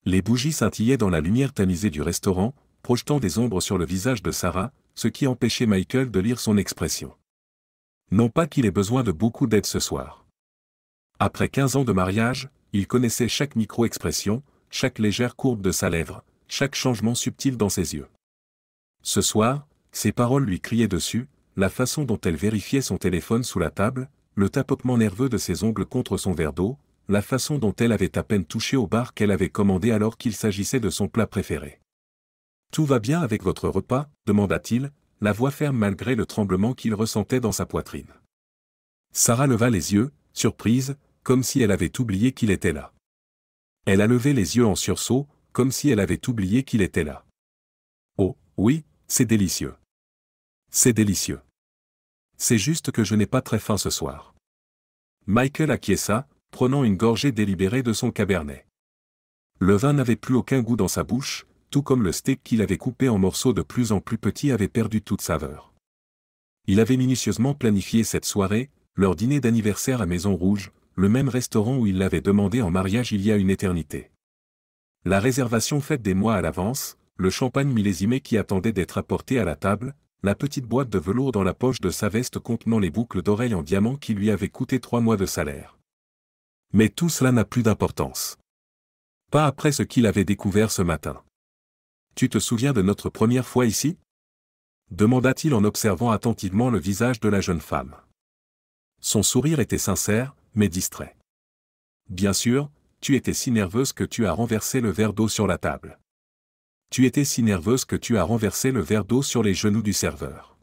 Les bougies scintillaient dans la lumière tamisée du restaurant, projetant des ombres sur le visage de Sarah, ce qui empêchait Michael de lire son expression. Non pas qu'il ait besoin de beaucoup d'aide ce soir. Après 15 ans de mariage, il connaissait chaque micro-expression, chaque légère courbe de sa lèvre, chaque changement subtil dans ses yeux. Ce soir, ses paroles lui criaient dessus, la façon dont elle vérifiait son téléphone sous la table, le tapotement nerveux de ses ongles contre son verre d'eau, la façon dont elle avait à peine touché au bar qu'elle avait commandé alors qu'il s'agissait de son plat préféré. « Tout va bien avec votre repas ?» demanda-t-il, la voix ferme malgré le tremblement qu'il ressentait dans sa poitrine. Sarah leva les yeux, surprise, comme si elle avait oublié qu'il était là. Elle a levé les yeux en sursaut, comme si elle avait oublié qu'il était là. « Oh, oui, c'est délicieux. C'est délicieux. C'est juste que je n'ai pas très faim ce soir. » Michael acquiesça, prenant une gorgée délibérée de son cabernet. Le vin n'avait plus aucun goût dans sa bouche, tout comme le steak qu'il avait coupé en morceaux de plus en plus petits avait perdu toute saveur. Il avait minutieusement planifié cette soirée, leur dîner d'anniversaire à Maison Rouge, le même restaurant où il l'avait demandé en mariage il y a une éternité. La réservation faite des mois à l'avance, le champagne millésimé qui attendait d'être apporté à la table, la petite boîte de velours dans la poche de sa veste contenant les boucles d'oreilles en diamant qui lui avaient coûté 3 mois de salaire. Mais tout cela n'a plus d'importance. Pas après ce qu'il avait découvert ce matin. « Tu te souviens de notre première fois ici ?» demanda-t-il en observant attentivement le visage de la jeune femme. Son sourire était sincère, mais distrait. « Bien sûr, tu étais si nerveuse que tu as renversé le verre d'eau sur la table. Tu étais si nerveuse que tu as renversé le verre d'eau sur les genoux du serveur.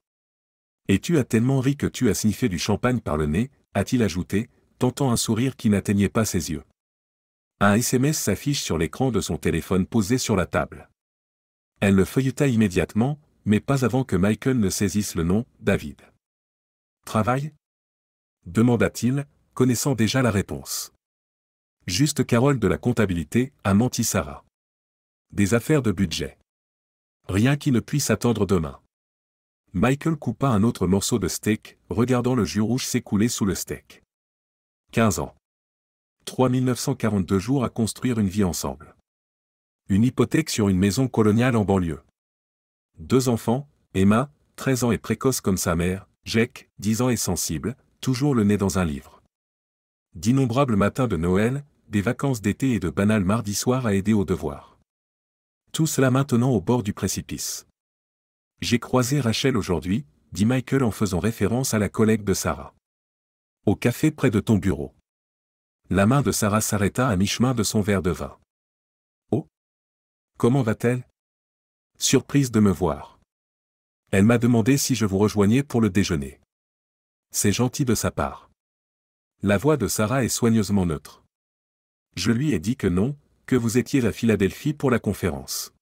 Et tu as tellement ri que tu as sniffé du champagne par le nez, a-t-il ajouté, tentant un sourire qui n'atteignait pas ses yeux. Un SMS s'affiche sur l'écran de son téléphone posé sur la table. Elle le feuilleta immédiatement, mais pas avant que Michael ne saisisse le nom, David. « Travail ?» demanda-t-il, connaissant déjà la réponse. « Juste Carole de la comptabilité », a menti Sarah. « Des affaires de budget. Rien qui ne puisse attendre demain. » Michael coupa un autre morceau de steak, regardant le jus rouge s'écouler sous le steak. 15 ans. 3942 jours à construire une vie ensemble. Une hypothèque sur une maison coloniale en banlieue. 2 enfants, Emma, 13 ans et précoce comme sa mère, Jake, 10 ans et sensible, toujours le nez dans un livre. D'innombrables matins de Noël, des vacances d'été et de banals mardis soirs à aider aux devoirs. Tout cela maintenant au bord du précipice. « J'ai croisé Rachel aujourd'hui », dit Michael en faisant référence à la collègue de Sarah. « Au café près de ton bureau. » La main de Sarah s'arrêta à mi-chemin de son verre de vin. « Oh ! Comment va-t-elle ? Surprise de me voir. Elle m'a demandé si je vous rejoignais pour le déjeuner. C'est gentil de sa part. » La voix de Sarah est soigneusement neutre. « Je lui ai dit que non, que vous étiez à Philadelphie pour la conférence.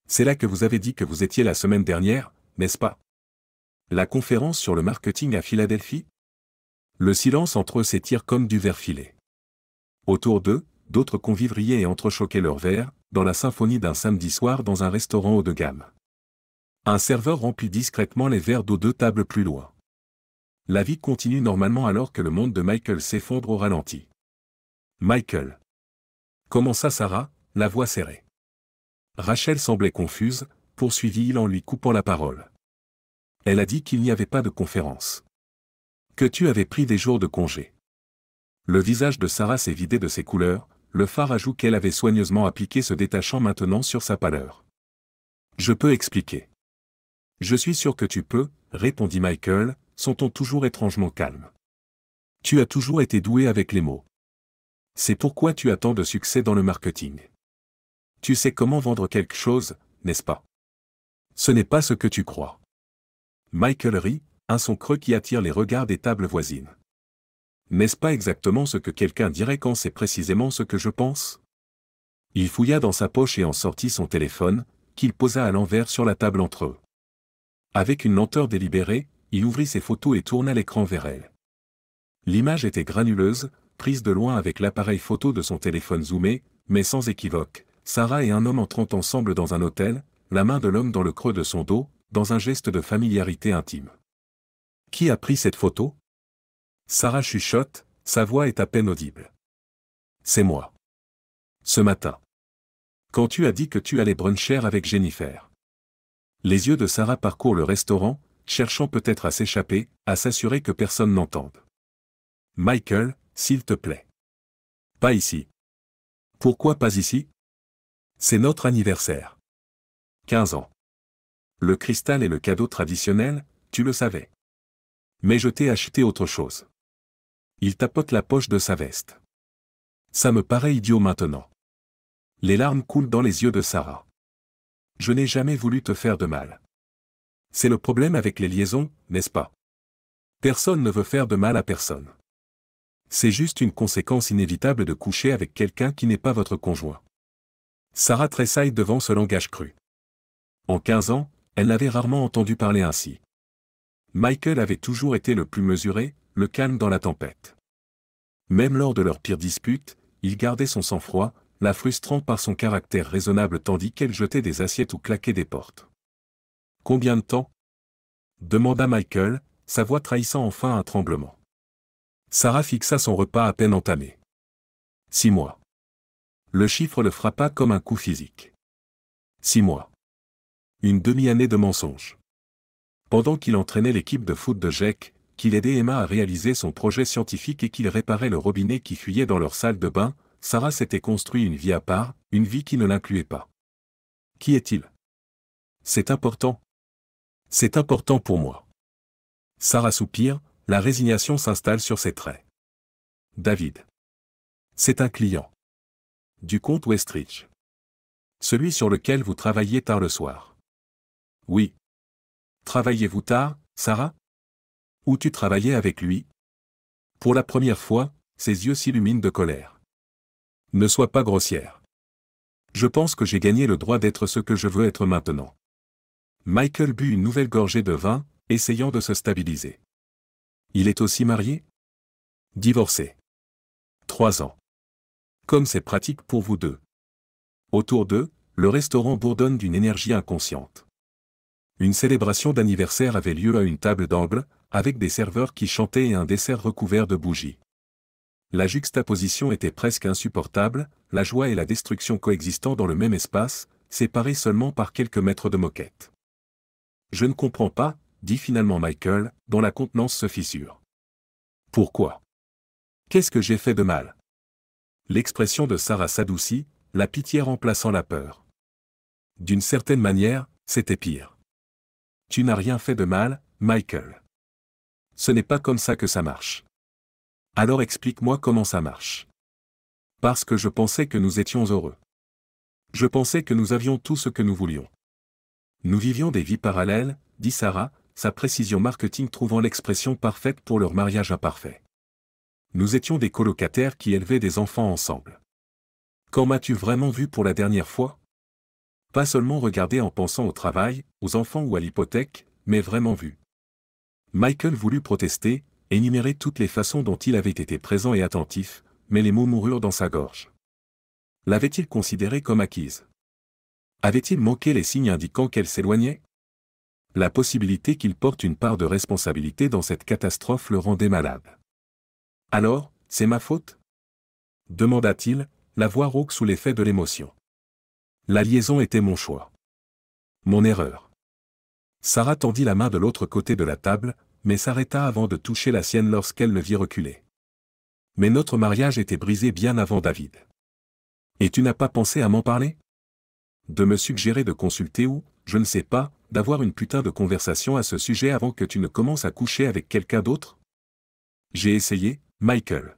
C'est là que vous avez dit que vous étiez la semaine dernière, n'est-ce pas? La conférence sur le marketing à Philadelphie? » Le silence entre eux s'étire comme du verre filé. Autour d'eux, d'autres convives riaient et entrechoquaient leurs verres, dans la symphonie d'un samedi soir dans un restaurant haut de gamme. Un serveur remplit discrètement les verres d'eau 2 tables plus loin. La vie continue normalement alors que le monde de Michael s'effondre au ralenti. « Michael !» commença Sarah, la voix serrée. Rachel semblait confuse, poursuivit-il en lui coupant la parole. Elle a dit qu'il n'y avait pas de conférence. Que tu avais pris des jours de congé. Le visage de Sarah s'est vidé de ses couleurs, le fard à joues qu'elle avait soigneusement appliqué se détachant maintenant sur sa pâleur. Je peux expliquer. Je suis sûr que tu peux, répondit Michael, son ton toujours étrangement calme. Tu as toujours été doué avec les mots. C'est pourquoi tu as tant de succès dans le marketing. Tu sais comment vendre quelque chose, n'est-ce pas? Ce n'est pas ce que tu crois. Michael rit, un son creux qui attire les regards des tables voisines. N'est-ce pas exactement ce que quelqu'un dirait quand c'est précisément ce que je pense? Il fouilla dans sa poche et en sortit son téléphone, qu'il posa à l'envers sur la table entre eux. Avec une lenteur délibérée, il ouvrit ses photos et tourna l'écran vers elle. L'image était granuleuse, prise de loin avec l'appareil photo de son téléphone zoomé, mais sans équivoque. Sarah et un homme entrant ensemble dans un hôtel, la main de l'homme dans le creux de son dos, dans un geste de familiarité intime. Qui a pris cette photo? Sarah chuchote, sa voix est à peine audible. C'est moi. Ce matin. Quand tu as dit que tu allais bruncher avec Jennifer. Les yeux de Sarah parcourent le restaurant, cherchant peut-être à s'échapper, à s'assurer que personne n'entende. Michael, s'il te plaît. Pas ici. Pourquoi pas ici? C'est notre anniversaire. 15 ans. Le cristal est le cadeau traditionnel, tu le savais. Mais je t'ai acheté autre chose. Il tapote la poche de sa veste. Ça me paraît idiot maintenant. Les larmes coulent dans les yeux de Sarah. Je n'ai jamais voulu te faire de mal. C'est le problème avec les liaisons, n'est-ce pas? Personne ne veut faire de mal à personne. C'est juste une conséquence inévitable de coucher avec quelqu'un qui n'est pas votre conjoint. Sarah tressaille devant ce langage cru. En 15 ans, elle n'avait rarement entendu parler ainsi. Michael avait toujours été le plus mesuré, le calme dans la tempête. Même lors de leur pire dispute, il gardait son sang-froid, la frustrant par son caractère raisonnable tandis qu'elle jetait des assiettes ou claquait des portes. Combien de temps? Demanda Michael, sa voix trahissant enfin un tremblement. Sarah fixa son repas à peine entamé. 6 mois. Le chiffre le frappa comme un coup physique. 6 mois. Une demi-année de mensonges. Pendant qu'il entraînait l'équipe de foot de Jack, qu'il aidait Emma à réaliser son projet scientifique et qu'il réparait le robinet qui fuyait dans leur salle de bain, Sarah s'était construit une vie à part, une vie qui ne l'incluait pas. Qui est-il? C'est important. C'est important pour moi. Sarah soupire, la résignation s'installe sur ses traits. David. C'est un client. Du compte Westridge. Celui sur lequel vous travailliez tard le soir. Oui. Travaillez-vous tard, Sarah? Ou tu travaillais avec lui? Pour la première fois, ses yeux s'illuminent de colère. Ne sois pas grossière. Je pense que j'ai gagné le droit d'être ce que je veux être maintenant. Michael but une nouvelle gorgée de vin, essayant de se stabiliser. Il est aussi marié? Divorcé. 3 ans. Comme c'est pratique pour vous deux. Autour d'eux, le restaurant bourdonne d'une énergie inconsciente. Une célébration d'anniversaire avait lieu à une table d'angle, avec des serveurs qui chantaient et un dessert recouvert de bougies. La juxtaposition était presque insupportable, la joie et la destruction coexistant dans le même espace, séparés seulement par quelques mètres de moquette. Je ne comprends pas, dit finalement Michael, dont la contenance se fissure. Pourquoi? Qu'est-ce que j'ai fait de mal? L'expression de Sarah s'adoucit, la pitié remplaçant la peur. D'une certaine manière, c'était pire. Tu n'as rien fait de mal, Michael. Ce n'est pas comme ça que ça marche. Alors explique-moi comment ça marche. Parce que je pensais que nous étions heureux. Je pensais que nous avions tout ce que nous voulions. Nous vivions des vies parallèles, dit Sarah, sa précision marketing trouvant l'expression parfaite pour leur mariage imparfait. Nous étions des colocataires qui élevaient des enfants ensemble. Quand m'as-tu vraiment vu pour la dernière fois? Pas seulement regardé en pensant au travail, aux enfants ou à l'hypothèque, mais vraiment vu. Michael voulut protester, énumérer toutes les façons dont il avait été présent et attentif, mais les mots moururent dans sa gorge. L'avait-il considérée comme acquise? Avait-il manqué les signes indiquant qu'elle s'éloignait? La possibilité qu'il porte une part de responsabilité dans cette catastrophe le rendait malade. Alors, c'est ma faute? Demanda-t-il, la voix rauque sous l'effet de l'émotion. La liaison était mon choix. Mon erreur. Sarah tendit la main de l'autre côté de la table, mais s'arrêta avant de toucher la sienne lorsqu'elle le vit reculer. Mais notre mariage était brisé bien avant David. Et tu n'as pas pensé à m'en parler? De me suggérer de consulter ou, je ne sais pas, d'avoir une putain de conversation à ce sujet avant que tu ne commences à coucher avec quelqu'un d'autre? J'ai essayé, Michael.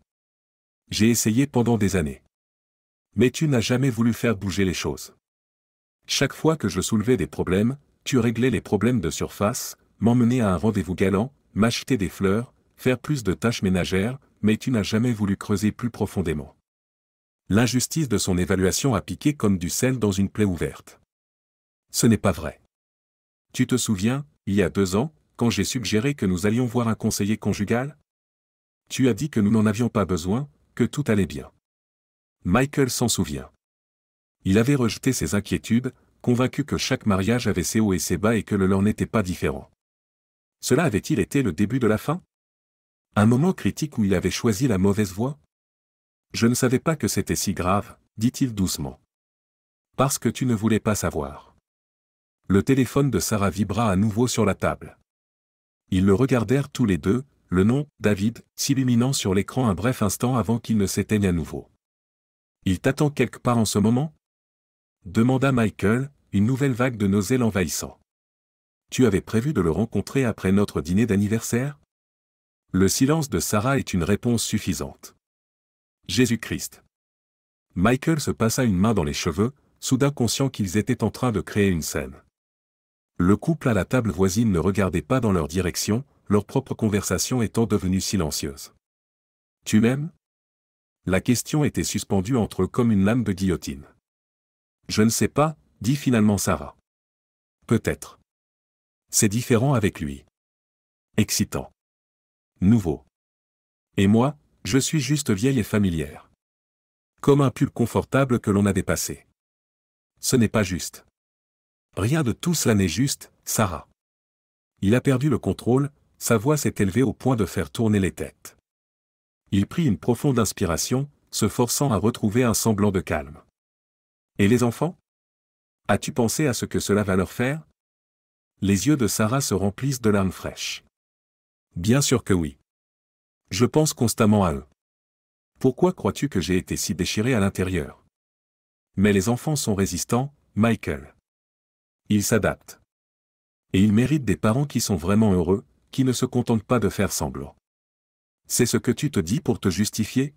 J'ai essayé pendant des années. Mais tu n'as jamais voulu faire bouger les choses. Chaque fois que je soulevais des problèmes, tu réglais les problèmes de surface, m'emmener à un rendez-vous galant, m'acheter des fleurs, faire plus de tâches ménagères, mais tu n'as jamais voulu creuser plus profondément. L'injustice de son évaluation a piqué comme du sel dans une plaie ouverte. Ce n'est pas vrai. Tu te souviens, il y a 2 ans, quand j'ai suggéré que nous allions voir un conseiller conjugal? Tu as dit que nous n'en avions pas besoin, que tout allait bien. Michael s'en souvient. Il avait rejeté ses inquiétudes, convaincu que chaque mariage avait ses hauts et ses bas et que le leur n'était pas différent. Cela avait-il été le début de la fin? Un moment critique où il avait choisi la mauvaise voie? Je ne savais pas que c'était si grave, dit-il doucement. Parce que tu ne voulais pas savoir. Le téléphone de Sarah vibra à nouveau sur la table. Ils le regardèrent tous les deux, le nom, David, s'illuminant sur l'écran un bref instant avant qu'il ne s'éteigne à nouveau. « Il t'attend quelque part en ce moment ?» demanda Michael, une nouvelle vague de nausées l'envahissant. « Tu avais prévu de le rencontrer après notre dîner d'anniversaire ?» Le silence de Sarah est une réponse suffisante. Jésus-Christ. Michael se passa une main dans les cheveux, soudain conscient qu'ils étaient en train de créer une scène. Le couple à la table voisine ne regardait pas dans leur direction, leur propre conversation étant devenue silencieuse. « Tu m'aimes ?» La question était suspendue entre eux comme une lame de guillotine. « Je ne sais pas, » dit finalement Sarah. « Peut-être. C'est différent avec lui. Excitant. Nouveau. Et moi, je suis juste vieille et familière. Comme un pull confortable que l'on a dépassé. Ce n'est pas juste. Rien de tout cela n'est juste, Sarah. » Il a perdu le contrôle, sa voix s'est élevée au point de faire tourner les têtes. Il prit une profonde inspiration, se forçant à retrouver un semblant de calme. « Et les enfants ? As-tu pensé à ce que cela va leur faire ?» Les yeux de Sarah se remplissent de larmes fraîches. « Bien sûr que oui. Je pense constamment à eux. Pourquoi crois-tu que j'ai été si déchiré à l'intérieur ? Mais les enfants sont résistants, Michael. Ils s'adaptent. Et ils méritent des parents qui sont vraiment heureux, qui ne se contentent pas de faire semblant. C'est ce que tu te dis pour te justifier ?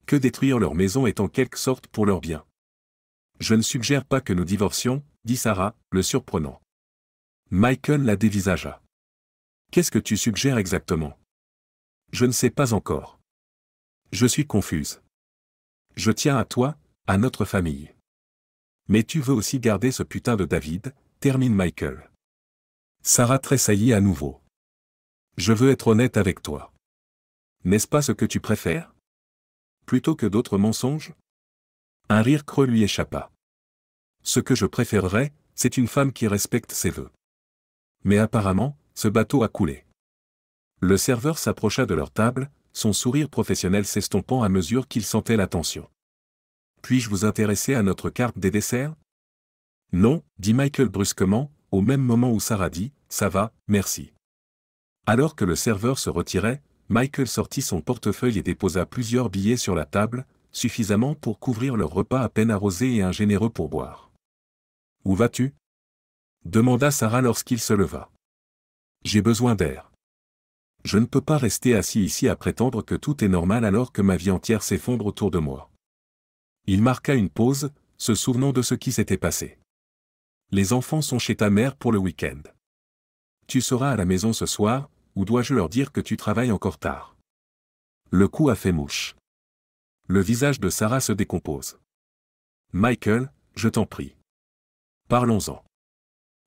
Que détruire leur maison est en quelque sorte pour leur bien. Je ne suggère pas que nous divorcions, dit Sarah, le surprenant. Michael la dévisagea. Qu'est-ce que tu suggères exactement ? Je ne sais pas encore. Je suis confuse. Je tiens à toi, à notre famille. Mais tu veux aussi garder ce putain de David, termine Michael. Sarah tressaillit à nouveau. Je veux être honnête avec toi. N'est-ce pas ce que tu préfères ? Plutôt que d'autres mensonges ? Un rire creux lui échappa. Ce que je préférerais, c'est une femme qui respecte ses vœux. Mais apparemment, ce bateau a coulé. Le serveur s'approcha de leur table, son sourire professionnel s'estompant à mesure qu'il sentait la tension. Puis-je vous intéresser à notre carte des desserts ? Non, dit Michael brusquement, au même moment où Sarah dit « Ça va, merci ». Alors que le serveur se retirait, Michael sortit son portefeuille et déposa plusieurs billets sur la table, suffisamment pour couvrir leur repas à peine arrosé et un généreux pourboire. « Où vas-tu ? » demanda Sarah lorsqu'il se leva. « J'ai besoin d'air. Je ne peux pas rester assis ici à prétendre que tout est normal alors que ma vie entière s'effondre autour de moi. » Il marqua une pause, se souvenant de ce qui s'était passé. « Les enfants sont chez ta mère pour le week-end. Tu seras à la maison ce soir, ou dois-je leur dire que tu travailles encore tard ? » Le coup a fait mouche. Le visage de Sarah se décompose. « Michael, je t'en prie. Parlons-en.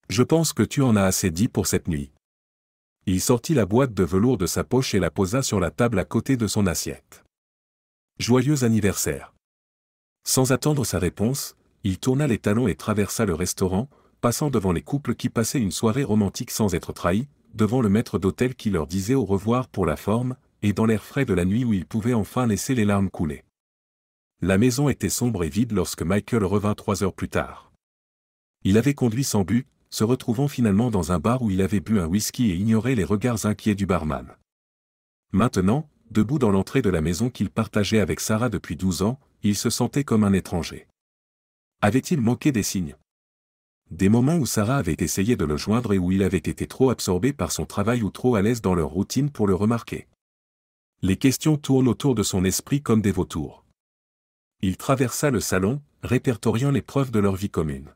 Je pense que tu en as assez dit pour cette nuit. » Il sortit la boîte de velours de sa poche et la posa sur la table à côté de son assiette. « Joyeux anniversaire. » Sans attendre sa réponse, il tourna les talons et traversa le restaurant, passant devant les couples qui passaient une soirée romantique sans être trahis, devant le maître d'hôtel qui leur disait au revoir pour la forme, et dans l'air frais de la nuit où ils pouvaient enfin laisser les larmes couler. La maison était sombre et vide lorsque Michael revint 3 heures plus tard. Il avait conduit sans but, se retrouvant finalement dans un bar où il avait bu un whisky et ignoré les regards inquiets du barman. Maintenant, debout dans l'entrée de la maison qu'il partageait avec Sarah depuis 12 ans, il se sentait comme un étranger. Avait-il manqué des signes ? Des moments où Sarah avait essayé de le joindre et où il avait été trop absorbé par son travail ou trop à l'aise dans leur routine pour le remarquer. Les questions tournent autour de son esprit comme des vautours. Il traversa le salon, répertoriant les preuves de leur vie commune.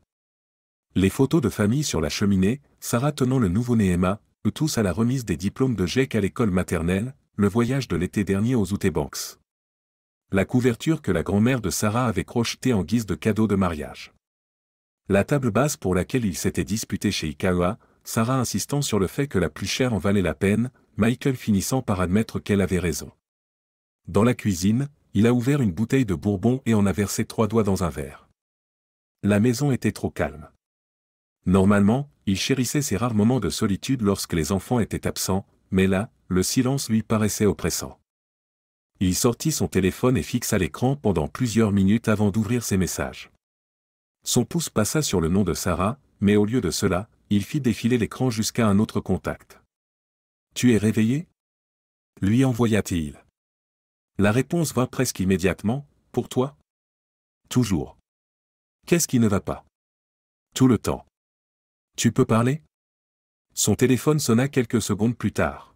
Les photos de famille sur la cheminée, Sarah tenant le nouveau-né Emma, eux tous à la remise des diplômes de Jake à l'école maternelle, le voyage de l'été dernier aux Outer Banks. La couverture que la grand-mère de Sarah avait crochetée en guise de cadeau de mariage. La table basse pour laquelle il s'était disputé chez Ikawa, Sarah insistant sur le fait que la plus chère en valait la peine, Michael finissant par admettre qu'elle avait raison. Dans la cuisine, il a ouvert une bouteille de bourbon et en a versé 3 doigts dans un verre. La maison était trop calme. Normalement, il chérissait ces rares moments de solitude lorsque les enfants étaient absents, mais là, le silence lui paraissait oppressant. Il sortit son téléphone et fixa l'écran pendant plusieurs minutes avant d'ouvrir ses messages. Son pouce passa sur le nom de Sarah, mais au lieu de cela, il fit défiler l'écran jusqu'à un autre contact. « Tu es réveillé ?» lui envoya-t-il. La réponse vint presque immédiatement. « Pour toi ?»« Toujours. »« Qu'est-ce qui ne va pas ?»« Tout le temps. »« Tu peux parler ?» Son téléphone sonna quelques secondes plus tard.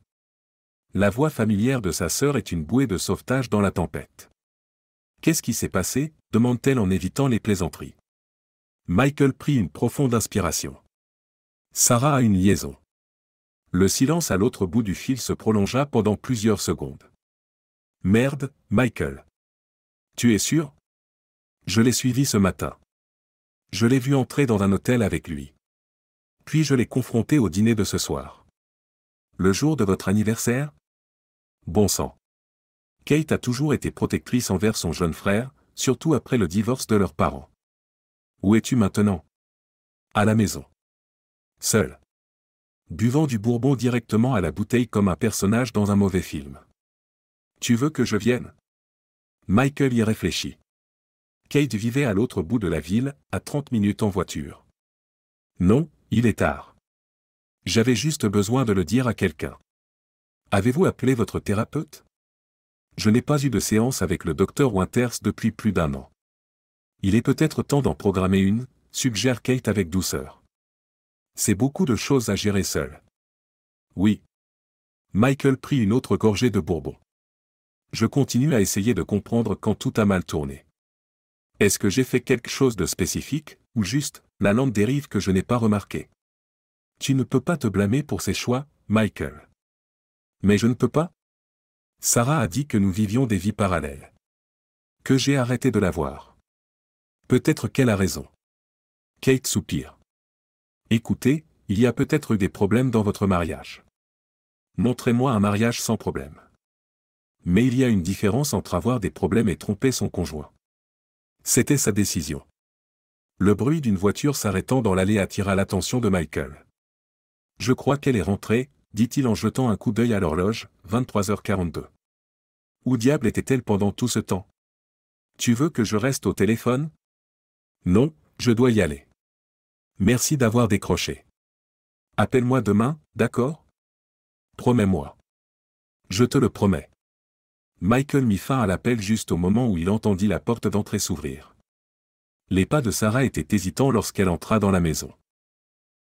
La voix familière de sa sœur est une bouée de sauvetage dans la tempête. « Qu'est-ce qui s'est passé ?» demande-t-elle en évitant les plaisanteries. Michael prit une profonde inspiration. Sarah a une liaison. Le silence à l'autre bout du fil se prolongea pendant plusieurs secondes. Merde, Michael. Tu es sûr? Je l'ai suivi ce matin. Je l'ai vu entrer dans un hôtel avec lui. Puis je l'ai confronté au dîner de ce soir. Le jour de votre anniversaire? Bon sang. Kate a toujours été protectrice envers son jeune frère, surtout après le divorce de leurs parents. Où es-tu maintenant? À la maison. Seul. Buvant du bourbon directement à la bouteille comme un personnage dans un mauvais film. Tu veux que je vienne? Michael y réfléchit. Kate vivait à l'autre bout de la ville, à 30 minutes en voiture. Non, il est tard. J'avais juste besoin de le dire à quelqu'un. Avez-vous appelé votre thérapeute? Je n'ai pas eu de séance avec le docteur Winters depuis plus d'1 an. Il est peut-être temps d'en programmer une, suggère Kate avec douceur. C'est beaucoup de choses à gérer seul. Oui. Michael prit une autre gorgée de bourbon. Je continue à essayer de comprendre quand tout a mal tourné. Est-ce que j'ai fait quelque chose de spécifique, ou juste, la lampe dérive que je n'ai pas remarqué? Tu ne peux pas te blâmer pour ces choix, Michael. Mais je ne peux pas? Sarah a dit que nous vivions des vies parallèles. Que j'ai arrêté de la voir. Peut-être qu'elle a raison. Kate soupire. Écoutez, il y a peut-être eu des problèmes dans votre mariage. Montrez-moi un mariage sans problème. Mais il y a une différence entre avoir des problèmes et tromper son conjoint. C'était sa décision. Le bruit d'une voiture s'arrêtant dans l'allée attira l'attention de Michael. Je crois qu'elle est rentrée, dit-il en jetant un coup d'œil à l'horloge, 23h42. Où diable était-elle pendant tout ce temps? Tu veux que je reste au téléphone? Non, je dois y aller. Merci d'avoir décroché. Appelle-moi demain, d'accord? Promets-moi. Je te le promets. Michael mit fin à l'appel juste au moment où il entendit la porte d'entrée s'ouvrir. Les pas de Sarah étaient hésitants lorsqu'elle entra dans la maison.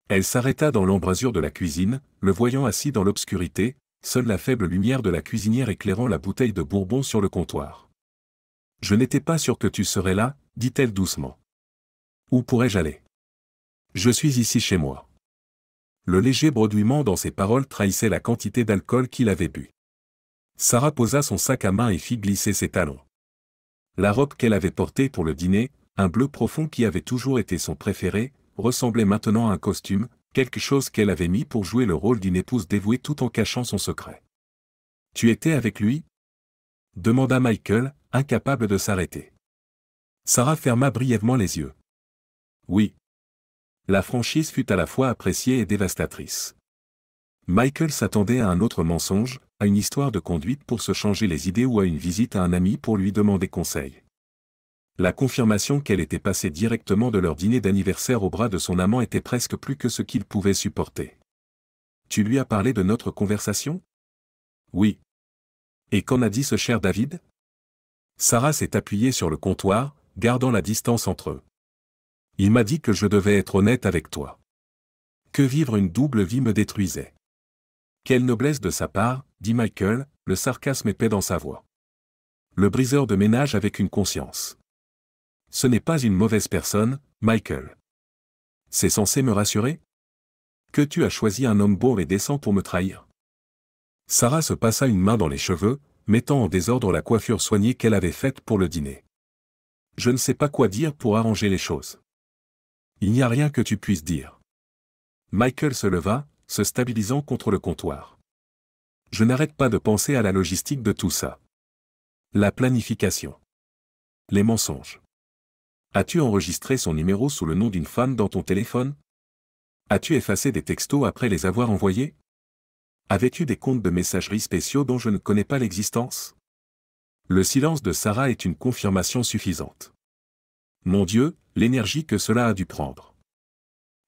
Elle s'arrêta dans l'embrasure de la cuisine, le voyant assis dans l'obscurité, seule la faible lumière de la cuisinière éclairant la bouteille de bourbon sur le comptoir. « Je n'étais pas sûre que tu serais là, dit-elle doucement. Où pourrais-je aller? Je suis ici chez moi. » Le léger bredouillement dans ses paroles trahissait la quantité d'alcool qu'il avait bu. Sarah posa son sac à main et fit glisser ses talons. La robe qu'elle avait portée pour le dîner, un bleu profond qui avait toujours été son préféré, ressemblait maintenant à un costume, quelque chose qu'elle avait mis pour jouer le rôle d'une épouse dévouée tout en cachant son secret. « Tu étais avec lui? » demanda Michael, incapable de s'arrêter. Sarah ferma brièvement les yeux. « Oui. » La franchise fut à la fois appréciée et dévastatrice. Michael s'attendait à un autre mensonge, à une histoire de conduite pour se changer les idées ou à une visite à un ami pour lui demander conseil. La confirmation qu'elle était passée directement de leur dîner d'anniversaire au bras de son amant était presque plus que ce qu'il pouvait supporter. « Tu lui as parlé de notre conversation? » Oui. Et qu'en a dit ce cher David? Sarah s'est appuyée sur le comptoir, gardant la distance entre eux. Il m'a dit que je devais être honnête avec toi. Que vivre une double vie me détruisait. Quelle noblesse de sa part, dit Michael, le sarcasme épais dans sa voix. Le briseur de ménage avec une conscience. Ce n'est pas une mauvaise personne, Michael. C'est censé me rassurer? Que tu as choisi un homme beau et décent pour me trahir. Sarah se passa une main dans les cheveux, mettant en désordre la coiffure soignée qu'elle avait faite pour le dîner. Je ne sais pas quoi dire pour arranger les choses. Il n'y a rien que tu puisses dire. Michael se leva, se stabilisant contre le comptoir. Je n'arrête pas de penser à la logistique de tout ça. La planification. Les mensonges. As-tu enregistré son numéro sous le nom d'une femme dans ton téléphone? As-tu effacé des textos après les avoir envoyés? Avais-tu des comptes de messagerie spéciaux dont je ne connais pas l'existence? Le silence de Sarah est une confirmation suffisante. Mon Dieu, l'énergie que cela a dû prendre.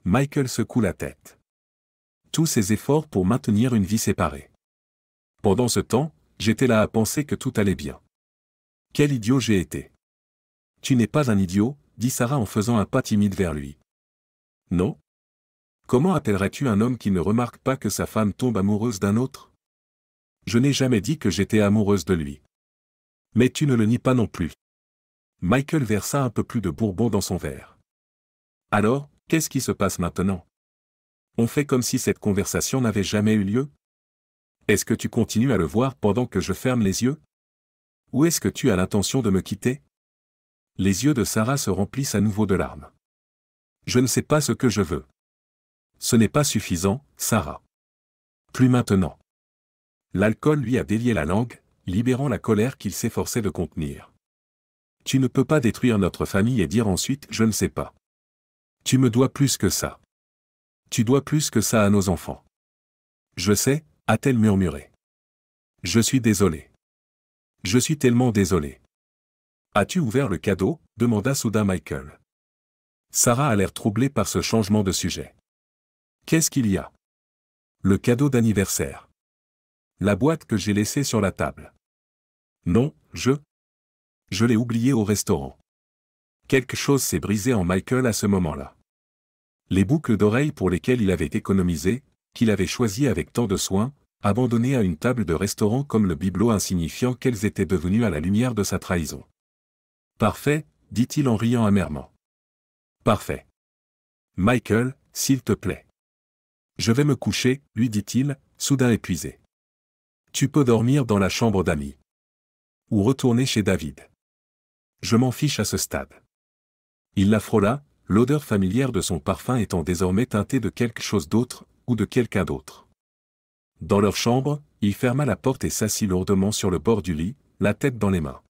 Michael secoue la tête. Tous ses efforts pour maintenir une vie séparée. Pendant ce temps, j'étais là à penser que tout allait bien. Quel idiot j'ai été. Tu n'es pas un idiot, dit Sarah en faisant un pas timide vers lui. Non? Comment appellerais-tu un homme qui ne remarque pas que sa femme tombe amoureuse d'un autre? Je n'ai jamais dit que j'étais amoureuse de lui. Mais tu ne le nies pas non plus. Michael versa un peu plus de bourbon dans son verre. Alors, qu'est-ce qui se passe maintenant? On fait comme si cette conversation n'avait jamais eu lieu? Est-ce que tu continues à le voir pendant que je ferme les yeux? Ou est-ce que tu as l'intention de me quitter? Les yeux de Sarah se remplissent à nouveau de larmes. Je ne sais pas ce que je veux. Ce n'est pas suffisant, Sarah. Plus maintenant. L'alcool lui a délié la langue, libérant la colère qu'il s'efforçait de contenir. Tu ne peux pas détruire notre famille et dire ensuite « je ne sais pas ». Tu me dois plus que ça. Tu dois plus que ça à nos enfants. Je sais, a-t-elle murmuré. Je suis désolé. Je suis tellement désolé. As-tu ouvert le cadeau? Demanda soudain Michael. Sarah a l'air troublée par ce changement de sujet. Qu'est-ce qu'il y a? Le cadeau d'anniversaire. La boîte que j'ai laissée sur la table. Non, je l'ai oubliée au restaurant. Quelque chose s'est brisé en Michael à ce moment-là. Les boucles d'oreilles pour lesquelles il avait économisé, qu'il avait choisies avec tant de soin, abandonnées à une table de restaurant comme le bibelot insignifiant qu'elles étaient devenues à la lumière de sa trahison. Parfait, dit-il en riant amèrement. Parfait. Michael, s'il te plaît. Je vais me coucher, lui dit-il, soudain épuisé. Tu peux dormir dans la chambre d'Amy. Ou retourner chez David. Je m'en fiche à ce stade. Il la frôla, l'odeur familière de son parfum étant désormais teintée de quelque chose d'autre, ou de quelqu'un d'autre. Dans leur chambre, il ferma la porte et s'assit lourdement sur le bord du lit, la tête dans les mains.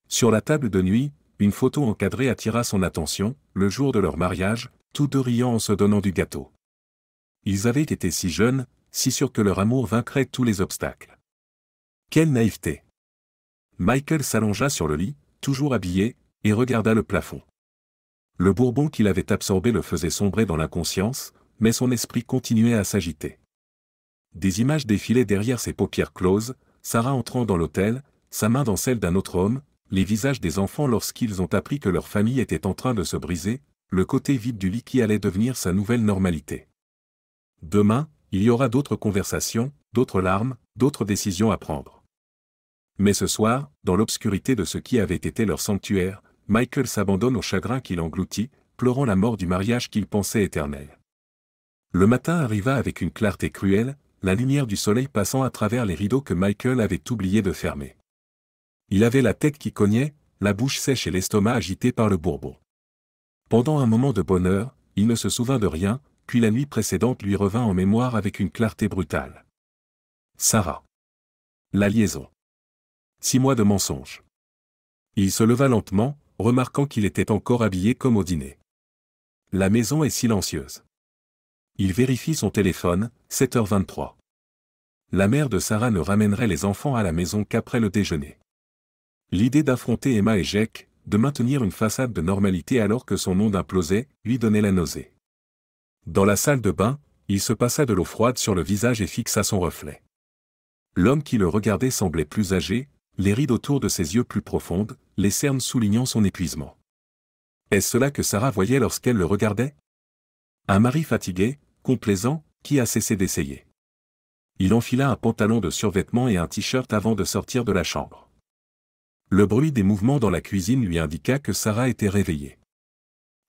Sur la table de nuit, une photo encadrée attira son attention, le jour de leur mariage, tous deux riant en se donnant du gâteau. Ils avaient été si jeunes, si sûrs que leur amour vaincrait tous les obstacles. Quelle naïveté! Michael s'allongea sur le lit, toujours habillé, et regarda le plafond. Le bourbon qu'il avait absorbé le faisait sombrer dans l'inconscience, mais son esprit continuait à s'agiter. Des images défilaient derrière ses paupières closes, Sarah entrant dans l'hôtel, sa main dans celle d'un autre homme, les visages des enfants lorsqu'ils ont appris que leur famille était en train de se briser, le côté vide du lit qui allait devenir sa nouvelle normalité. Demain, il y aura d'autres conversations, d'autres larmes, d'autres décisions à prendre. Mais ce soir, dans l'obscurité de ce qui avait été leur sanctuaire, Michael s'abandonne au chagrin qui l'engloutit, pleurant la mort du mariage qu'il pensait éternel. Le matin arriva avec une clarté cruelle, la lumière du soleil passant à travers les rideaux que Michael avait oublié de fermer. Il avait la tête qui cognait, la bouche sèche et l'estomac agité par le bourbon. Pendant un moment de bonheur, il ne se souvint de rien, puis la nuit précédente lui revint en mémoire avec une clarté brutale. Sarah. La liaison. 6 mois de mensonges. Il se leva lentement, remarquant qu'il était encore habillé comme au dîner. La maison est silencieuse. Il vérifie son téléphone, 7h23. La mère de Sarah ne ramènerait les enfants à la maison qu'après le déjeuner. L'idée d'affronter Emma et Jake, de maintenir une façade de normalité alors que son monde implosait, lui donnait la nausée. Dans la salle de bain, il se passa de l'eau froide sur le visage et fixa son reflet. L'homme qui le regardait semblait plus âgé, les rides autour de ses yeux plus profondes, les cernes soulignant son épuisement. Est-ce cela que Sarah voyait lorsqu'elle le regardait? Un mari fatigué, complaisant, qui a cessé d'essayer. Il enfila un pantalon de survêtement et un t-shirt avant de sortir de la chambre. Le bruit des mouvements dans la cuisine lui indiqua que Sarah était réveillée.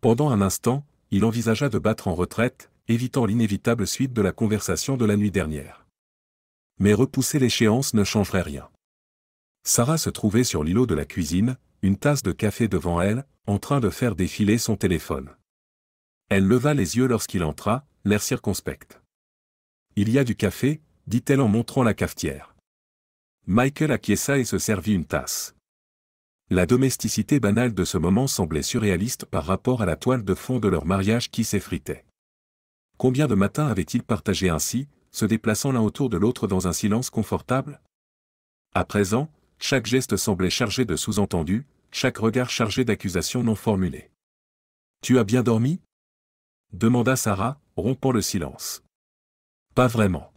Pendant un instant, il envisagea de battre en retraite, évitant l'inévitable suite de la conversation de la nuit dernière. Mais repousser l'échéance ne changerait rien. Sarah se trouvait sur l'îlot de la cuisine, une tasse de café devant elle, en train de faire défiler son téléphone. Elle leva les yeux lorsqu'il entra, l'air circonspect. « Il y a du café » dit-elle en montrant la cafetière. Michael acquiesça et se servit une tasse. La domesticité banale de ce moment semblait surréaliste par rapport à la toile de fond de leur mariage qui s'effritait. Combien de matins avaient-ils partagé ainsi, se déplaçant l'un autour de l'autre dans un silence confortable? À présent, chaque geste semblait chargé de sous-entendus, chaque regard chargé d'accusations non formulées. « Tu as bien dormi ?» demanda Sarah, rompant le silence. « Pas vraiment. »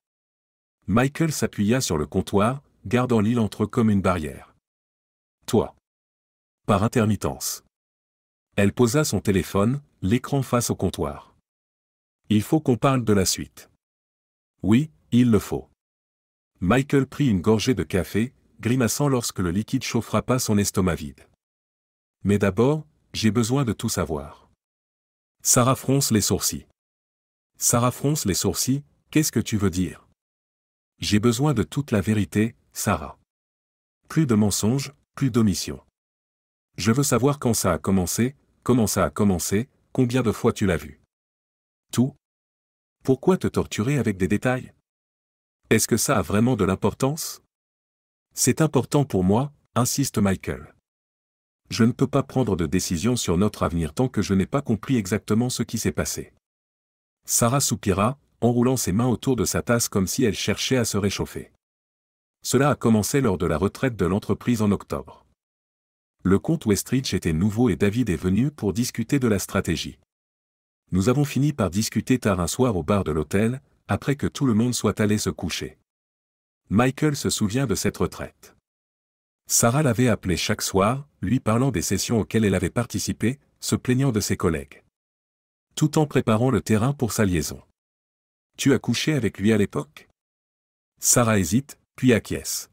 Michael s'appuya sur le comptoir, gardant l'île entre eux comme une barrière. « Toi. » Par intermittence. Elle posa son téléphone, l'écran face au comptoir. « Il faut qu'on parle de la suite. » « Oui, il le faut. » Michael prit une gorgée de café, grimaçant lorsque le liquide chaud frappa son estomac vide. « Mais d'abord, j'ai besoin de tout savoir. » Sarah fronce les sourcils. Sarah fronce les sourcils, qu'est-ce que tu veux dire? J'ai besoin de toute la vérité, Sarah. Plus de mensonges, plus d'omissions. Je veux savoir quand ça a commencé, comment ça a commencé, combien de fois tu l'as vu. Tout. Pourquoi te torturer avec des détails? Est-ce que ça a vraiment de l'importance? C'est important pour moi, insiste Michael. Je ne peux pas prendre de décision sur notre avenir tant que je n'ai pas compris exactement ce qui s'est passé. Sarah soupira, enroulant ses mains autour de sa tasse comme si elle cherchait à se réchauffer. Cela a commencé lors de la retraite de l'entreprise en octobre. Le comte Westridge était nouveau et David est venu pour discuter de la stratégie. Nous avons fini par discuter tard un soir au bar de l'hôtel, après que tout le monde soit allé se coucher. Michael se souvient de cette retraite. Sarah l'avait appelé chaque soir, lui parlant des sessions auxquelles elle avait participé, se plaignant de ses collègues. Tout en préparant le terrain pour sa liaison. « Tu as couché avec lui à l'époque ?» Sarah hésite, puis acquiesce.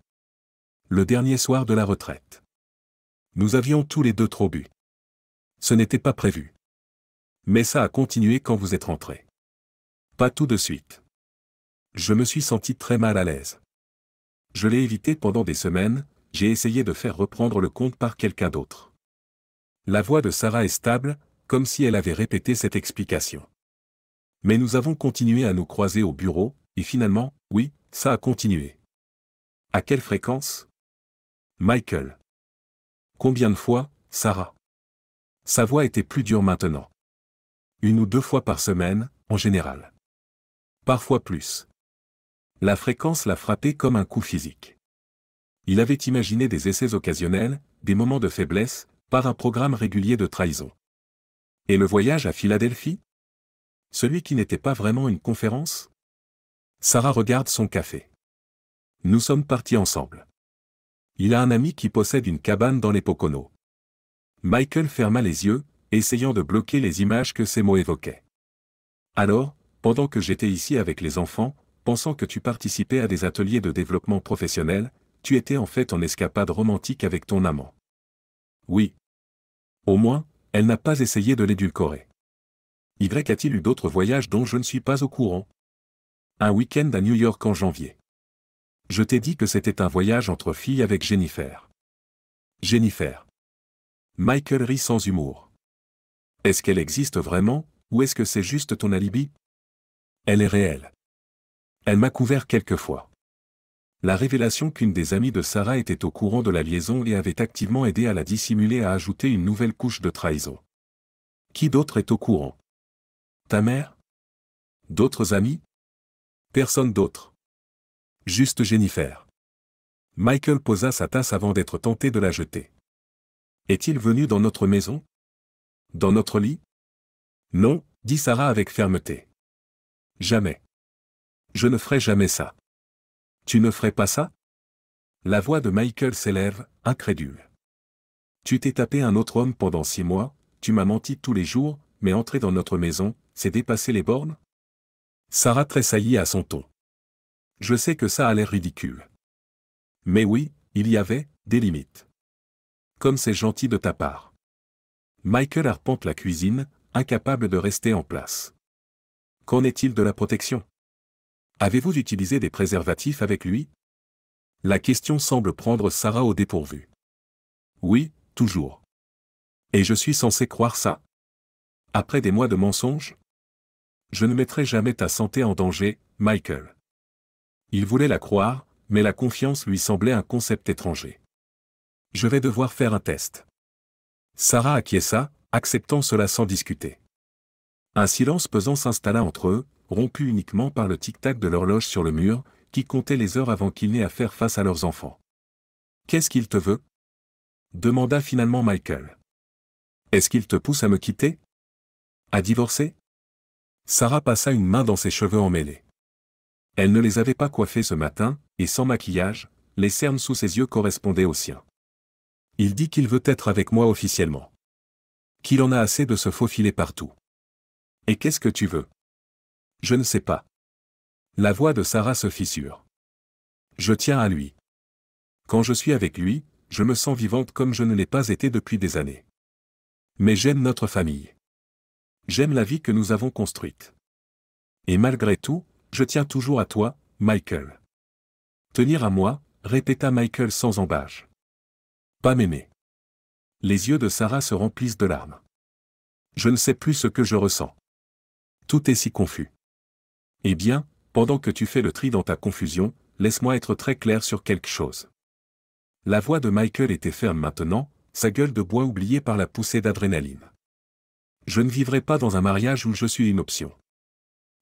Le dernier soir de la retraite. Nous avions tous les deux trop bu. Ce n'était pas prévu. Mais ça a continué quand vous êtes rentrés. Pas tout de suite. Je me suis senti très mal à l'aise. Je l'ai évité pendant des semaines, j'ai essayé de faire reprendre le compte par quelqu'un d'autre. La voix de Sarah est stable, comme si elle avait répété cette explication. Mais nous avons continué à nous croiser au bureau, et finalement, oui, ça a continué. À quelle fréquence? Michael. Combien de fois, Sarah? Sa voix était plus dure maintenant. 1 ou 2 fois par semaine, en général. Parfois plus. La fréquence l'a frappé comme un coup physique. Il avait imaginé des essais occasionnels, des moments de faiblesse, par un programme régulier de trahison. Et le voyage à Philadelphie? Celui qui n'était pas vraiment une conférence? Sarah regarde son café. Nous sommes partis ensemble. Il a un ami qui possède une cabane dans les Poconos. Michael ferma les yeux, essayant de bloquer les images que ces mots évoquaient. Alors, pendant que j'étais ici avec les enfants, pensant que tu participais à des ateliers de développement professionnel, tu étais en fait en escapade romantique avec ton amant. Oui. Au moins, elle n'a pas essayé de l'édulcorer. Y a-t-il eu d'autres voyages dont je ne suis pas au courant? Un week-end à New York en janvier. Je t'ai dit que c'était un voyage entre filles avec Jennifer. Jennifer. Michael rit sans humour. Est-ce qu'elle existe vraiment, ou est-ce que c'est juste ton alibi? Elle est réelle. Elle m'a couvert quelquefois. La révélation qu'une des amies de Sarah était au courant de la liaison et avait activement aidé à la dissimuler a ajouté une nouvelle couche de trahison. Qui d'autre est au courant? Ta mère? D'autres amis? Personne d'autre. Juste Jennifer. Michael posa sa tasse avant d'être tenté de la jeter. Est-il venu dans notre maison? Dans notre lit? Non, dit Sarah avec fermeté. Jamais. Je ne ferai jamais ça. Tu ne ferais pas ça? La voix de Michael s'élève, incrédule. Tu t'es tapé un autre homme pendant 6 mois, tu m'as menti tous les jours, mais entrer dans notre maison, c'est dépasser les bornes? Sarah tressaillit à son ton. Je sais que ça a l'air ridicule. Mais oui, il y avait des limites. Comme c'est gentil de ta part. Michael arpente la cuisine, incapable de rester en place. Qu'en est-il de la protection? Avez-vous utilisé des préservatifs avec lui? La question semble prendre Sarah au dépourvu. Oui, toujours. Et je suis censé croire ça? Après des mois de mensonges? Je ne mettrai jamais ta santé en danger, Michael. Il voulait la croire, mais la confiance lui semblait un concept étranger. Je vais devoir faire un test. Sarah acquiesça, acceptant cela sans discuter. Un silence pesant s'installa entre eux, rompu uniquement par le tic-tac de l'horloge sur le mur, qui comptait les heures avant qu'ils n'aient à faire face à leurs enfants. Qu'est-ce qu'il te veut? demanda finalement Michael. Est-ce qu'il te pousse à me quitter? À divorcer? Sarah passa une main dans ses cheveux emmêlés. Elle ne les avait pas coiffés ce matin, et sans maquillage, les cernes sous ses yeux correspondaient aux siens. Il dit qu'il veut être avec moi officiellement. Qu'il en a assez de se faufiler partout. Et qu'est-ce que tu veux? Je ne sais pas. La voix de Sarah se fissure. Je tiens à lui. Quand je suis avec lui, je me sens vivante comme je ne l'ai pas été depuis des années. Mais j'aime notre famille. J'aime la vie que nous avons construite. Et malgré tout, je tiens toujours à toi, Michael. Tenir à moi, répéta Michael sans embâche. Pas m'aimer. Les yeux de Sarah se remplissent de larmes. Je ne sais plus ce que je ressens. Tout est si confus. Eh bien, pendant que tu fais le tri dans ta confusion, laisse-moi être très clair sur quelque chose. La voix de Michael était ferme maintenant, sa gueule de bois oubliée par la poussée d'adrénaline. Je ne vivrai pas dans un mariage où je suis une option.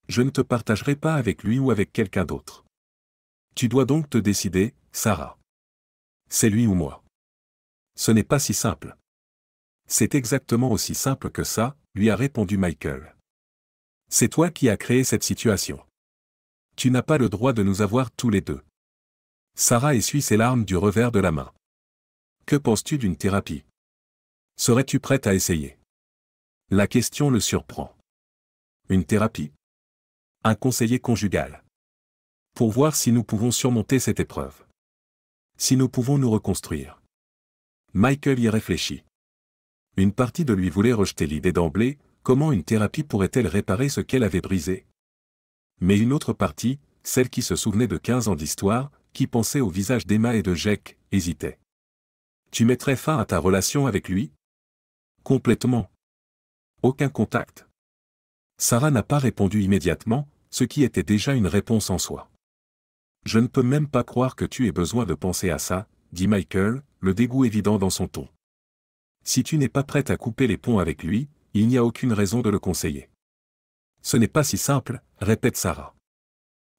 Je ne te partagerai pas avec lui ou avec quelqu'un d'autre. Tu dois donc te décider, Sarah. C'est lui ou moi. Ce n'est pas si simple. C'est exactement aussi simple que ça, lui a répondu Michael. C'est toi qui as créé cette situation. Tu n'as pas le droit de nous avoir tous les deux. Sarah essuie ses larmes du revers de la main. Que penses-tu d'une thérapie? Serais-tu prête à essayer? La question le surprend. Une thérapie? Un conseiller conjugal. Pour voir si nous pouvons surmonter cette épreuve. Si nous pouvons nous reconstruire. Michael y réfléchit. Une partie de lui voulait rejeter l'idée d'emblée, comment une thérapie pourrait-elle réparer ce qu'elle avait brisé? Mais une autre partie, celle qui se souvenait de 15 ans d'histoire, qui pensait au visage d'Emma et de Jake, hésitait. Tu mettrais fin à ta relation avec lui? Complètement. Aucun contact. Sarah n'a pas répondu immédiatement, ce qui était déjà une réponse en soi. Je ne peux même pas croire que tu aies besoin de penser à ça, dit Michael, le dégoût évident dans son ton. Si tu n'es pas prête à couper les ponts avec lui, il n'y a aucune raison de le conseiller. Ce n'est pas si simple, répète Sarah.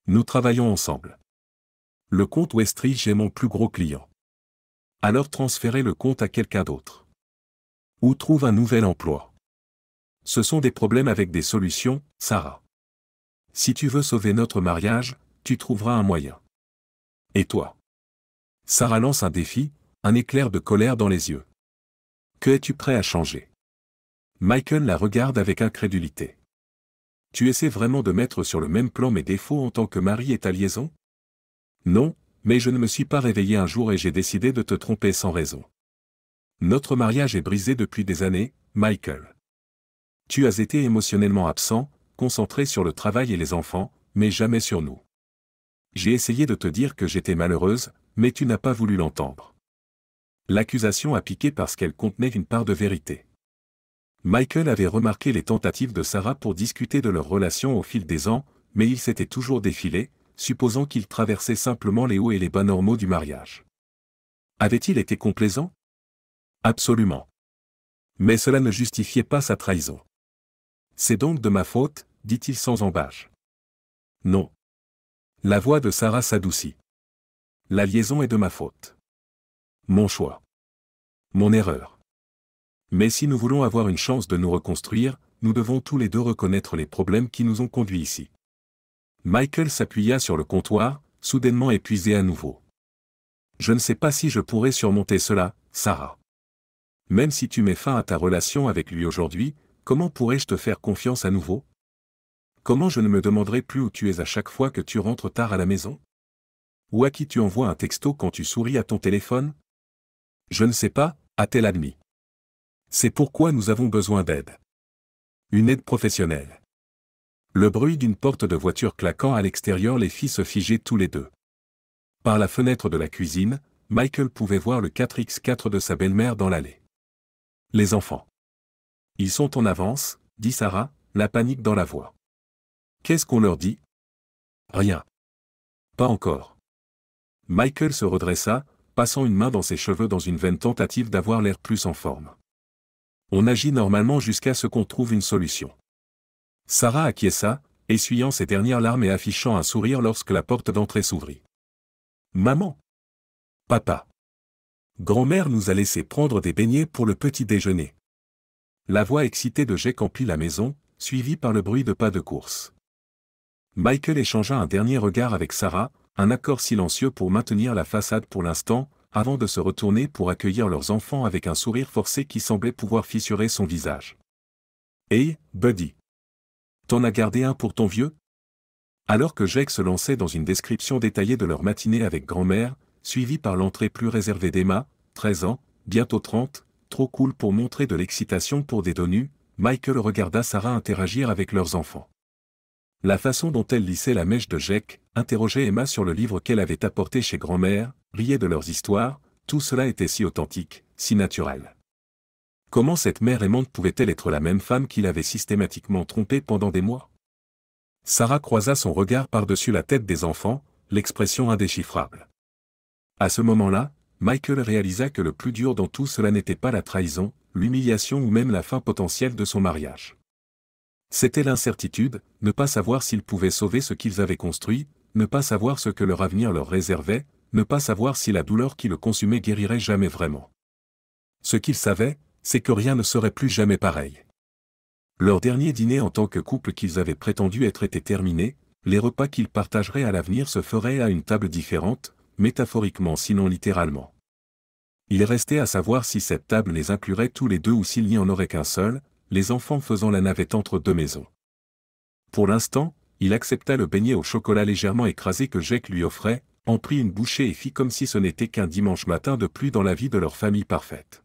Nous travaillons ensemble. Le compte Westridge est mon plus gros client. Alors transférez le compte à quelqu'un d'autre. Ou trouve un nouvel emploi. Ce sont des problèmes avec des solutions, Sarah. Si tu veux sauver notre mariage, tu trouveras un moyen. Et toi? Sarah lance un défi, un éclair de colère dans les yeux. Que es-tu prêt à changer? Michael la regarde avec incrédulité. Tu essaies vraiment de mettre sur le même plan mes défauts en tant que mari et ta liaison? Non, mais je ne me suis pas réveillé un jour et j'ai décidé de te tromper sans raison. Notre mariage est brisé depuis des années, Michael. Tu as été émotionnellement absent, concentré sur le travail et les enfants, mais jamais sur nous. J'ai essayé de te dire que j'étais malheureuse, mais tu n'as pas voulu l'entendre. L'accusation a piqué parce qu'elle contenait une part de vérité. Michael avait remarqué les tentatives de Sarah pour discuter de leur relation au fil des ans, mais il s'était toujours défilé, supposant qu'il traversait simplement les hauts et les bas normaux du mariage. Avait-il été complaisant? Absolument. Mais cela ne justifiait pas sa trahison. C'est donc de ma faute, dit-il sans embâche. Non. La voix de Sarah s'adoucit. La liaison est de ma faute. Mon choix. Mon erreur. Mais si nous voulons avoir une chance de nous reconstruire, nous devons tous les deux reconnaître les problèmes qui nous ont conduits ici. Michael s'appuya sur le comptoir, soudainement épuisé à nouveau. Je ne sais pas si je pourrais surmonter cela, Sarah. Même si tu mets fin à ta relation avec lui aujourd'hui, comment pourrais-je te faire confiance à nouveau? Comment je ne me demanderai plus où tu es à chaque fois que tu rentres tard à la maison? Ou à qui tu envoies un texto quand tu souris à ton téléphone? Je ne sais pas, a-t-elle admis. C'est pourquoi nous avons besoin d'aide. Une aide professionnelle. Le bruit d'une porte de voiture claquant à l'extérieur les fit se figer tous les deux. Par la fenêtre de la cuisine, Michael pouvait voir le 4x4 de sa belle-mère dans l'allée. Les enfants. Ils sont en avance, dit Sarah, la panique dans la voix. Qu'est-ce qu'on leur dit? Rien. Pas encore. Michael se redressa, passant une main dans ses cheveux dans une vaine tentative d'avoir l'air plus en forme. On agit normalement jusqu'à ce qu'on trouve une solution. Sarah acquiesça, essuyant ses dernières larmes et affichant un sourire lorsque la porte d'entrée s'ouvrit. Maman! Papa! Grand-mère nous a laissé prendre des beignets pour le petit déjeuner. La voix excitée de Jake emplit la maison, suivie par le bruit de pas de course. Michael échangea un dernier regard avec Sarah, un accord silencieux pour maintenir la façade pour l'instant, avant de se retourner pour accueillir leurs enfants avec un sourire forcé qui semblait pouvoir fissurer son visage. « Hey, Buddy! T'en as gardé un pour ton vieux ?» Alors que Jake se lançait dans une description détaillée de leur matinée avec grand-mère, suivie par l'entrée plus réservée d'Emma, 13 ans, bientôt 30, trop cool pour montrer de l'excitation pour des dos nus, Michael regarda Sarah interagir avec leurs enfants. La façon dont elle lissait la mèche de Jake, interrogeait Emma sur le livre qu'elle avait apporté chez grand-mère, riait de leurs histoires, tout cela était si authentique, si naturel. Comment cette mère aimante pouvait-elle être la même femme qui l'avait systématiquement trompée pendant des mois? Sarah croisa son regard par-dessus la tête des enfants, l'expression indéchiffrable. À ce moment-là, Michael réalisa que le plus dur dans tout cela n'était pas la trahison, l'humiliation ou même la fin potentielle de son mariage. C'était l'incertitude, ne pas savoir s'ils pouvaient sauver ce qu'ils avaient construit, ne pas savoir ce que leur avenir leur réservait, ne pas savoir si la douleur qui le consumait guérirait jamais vraiment. Ce qu'ils savaient, c'est que rien ne serait plus jamais pareil. Leur dernier dîner en tant que couple qu'ils avaient prétendu être était terminé, les repas qu'ils partageraient à l'avenir se feraient à une table différente, métaphoriquement sinon littéralement. Il restait à savoir si cette table les inclurait tous les deux ou s'il n'y en aurait qu'un seul, les enfants faisant la navette entre deux maisons. Pour l'instant, il accepta le beignet au chocolat légèrement écrasé que Jake lui offrait, en prit une bouchée et fit comme si ce n'était qu'un dimanche matin de pluie dans la vie de leur famille parfaite.